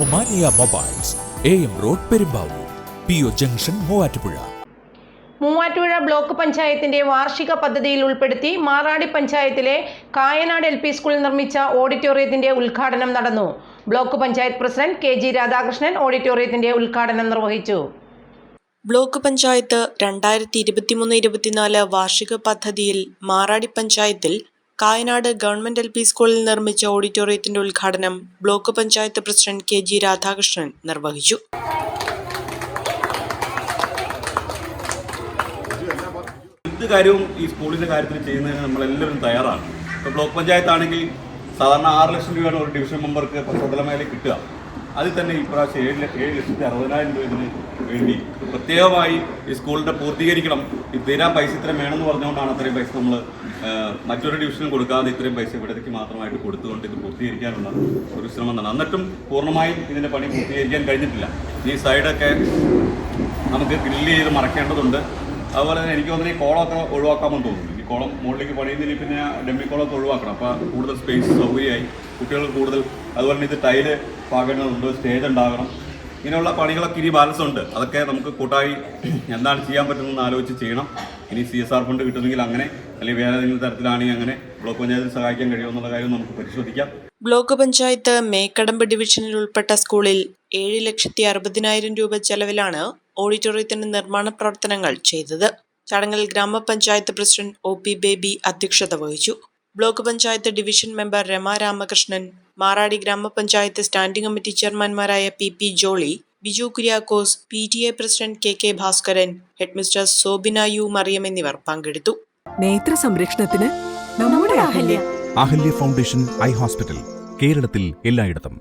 Omania mobiles, AM road Perumbavoor, PO junction Muvattupuzha. Muvattupuzha block പഞ്ചായത്തിന്റെ വാർഷിക പദ്ധതിയിൽ ഉൾപ്പെടുത്തി മാറാടി പഞ്ചായത്തിലെ കായനാട് LP സ്കൂളിൽ നിർമ്മിച്ച ഓഡിറ്റോറിയത്തിന്റെ ഉദ്ഘാടനം നടന്നു. Block panchayat president KG Radhakrishnan ഓഡിറ്റോറിയത്തിന്റെ ഉദ്ഘാടനം നിർവഹിച്ചു. ബ്ലോക്ക് പഞ്ചായത്ത് 2023-24 വാർഷിക പദ്ധതിയിൽ മാറാടി പഞ്ചായത്തിൽ കായനാട് ഗവൺമെന്റ് LP സ്കൂളിൽ നിർമ്മിച്ച ഓഡിറ്റോറിയത്തിന്റെ ഉദ്ഘാടനം block panchayat president KG Radhakrishnan നിർവഹിച്ചു. എന്ത് കാര്യവും ഈ സ്കൂളിൻ്റെ കാര്യത്തിൽ ചെയ്യുന്നതിന് നമ്മളെല്ലാവരും തയ്യാറാണ്. ഇപ്പോൾ ബ്ലോക്ക് പഞ്ചായത്താണെങ്കിൽ സാധാരണ 6 ലക്ഷം രൂപയാണ് ഒരു ഡിവിഷൻ മെമ്പർക്ക് പ്രസവതലമേലെ കിട്ടുക. അതിൽ തന്നെ ഇപ്രാവശ്യം 7,60,000 രൂപ ഇതിന് വേണ്ടി പ്രത്യേകമായി ഈ സ്കൂളിൻ്റെ പൂർത്തീകരിക്കണം. തീരാൻ പൈസ ഇത്രയും വേണമെന്ന് പറഞ്ഞുകൊണ്ടാണ് അത്രയും പൈസ നമ്മൾ മറ്റൊരു ഡിവിഷനും കൊടുക്കാതെ ഇത്രയും പൈസ ഇവിടത്തേക്ക് മാത്രമായിട്ട് കൊടുത്തുകൊണ്ട് ഇത് പൂർത്തീകരിക്കാനുള്ള ഒരു ശ്രമം നടന്നു. എന്നിട്ടും പൂർണ്ണമായും ഇതിൻ്റെ പണി പൂർത്തീകരിക്കാൻ കഴിഞ്ഞിട്ടില്ല. ഈ സൈഡൊക്കെ നമുക്ക് ഗ്രില്ല് ചെയ്ത് മറക്കേണ്ടതുണ്ട്. അതുപോലെ തന്നെ എനിക്ക് തോന്നുന്നു ഈ കോളമൊക്കെ ഒഴിവാക്കാമെന്ന് തോന്നുന്നു. ഈ കോളം മുകളിലേക്ക് പണിയുന്നതിന് പിന്നെ ഡെമ്മി കോളമൊക്കെ ഒഴിവാക്കണം. അപ്പോൾ കൂടുതൽ സ്പേസ് സൗകര്യമായി കുട്ടികൾക്ക് കൂടുതൽ. അതുപോലെ തന്നെ ഇത് ടൈല് പാകേണ്ടതുണ്ട്, സ്റ്റേജ് ഉണ്ടാകണം. ഇങ്ങനെയുള്ള പണികളൊക്കെ ഇനി ബാലൻസ് ഉണ്ട്. അതൊക്കെ നമുക്ക് കൂട്ടായി എന്താണ് ചെയ്യാൻ പറ്റുന്നതെന്ന് ആലോചിച്ച് ചെയ്യണം. ഇനി CSR ഫണ്ട് കിട്ടുന്നെങ്കിൽ അങ്ങനെ, അല്ലെങ്കിൽ വേറെ ഏതെങ്കിലും തരത്തിലാണെങ്കിൽ അങ്ങനെ ബ്ലോക്ക് പഞ്ചായത്തിന് സഹായിക്കാൻ കഴിയുമെന്നുള്ള കാര്യം നമുക്ക് പരിശോധിക്കാം. ബ്ലോക്ക് പഞ്ചായത്ത് മേക്കടമ്പ് ഡിവിഷനിൽ ഉൾപ്പെട്ട സ്കൂളിൽ 7,60,000 രൂപ ചെലവിലാണ് ഓഡിറ്റോറിയത്തിന്റെ നിർമ്മാണ പ്രവർത്തനങ്ങൾ ചെയ്തത്. ചടങ്ങിൽ ഗ്രാമപഞ്ചായത്ത് പ്രസിഡന്റ് OP ബേബി അധ്യക്ഷത വഹിച്ചു. Block panchayat division member Rama Ramakrishnan, Maradi ഗ്രാമപഞ്ചായത്ത് സ്റ്റാൻഡിംഗ് കമ്മിറ്റി ചെയർമാൻമാരായ PP Jolly, Biju Kuriakose, PTA president KK Bhaskaran, headmistress Sobina U Mariyam എന്നിവർ പങ്കെടുത്തു. നേത്ര സംരക്ഷണത്തിന് നമ്മുടെ Ahalya Ahalya foundation eye hospital, കേരളത്തിൽ എല്ലായിടത്തും.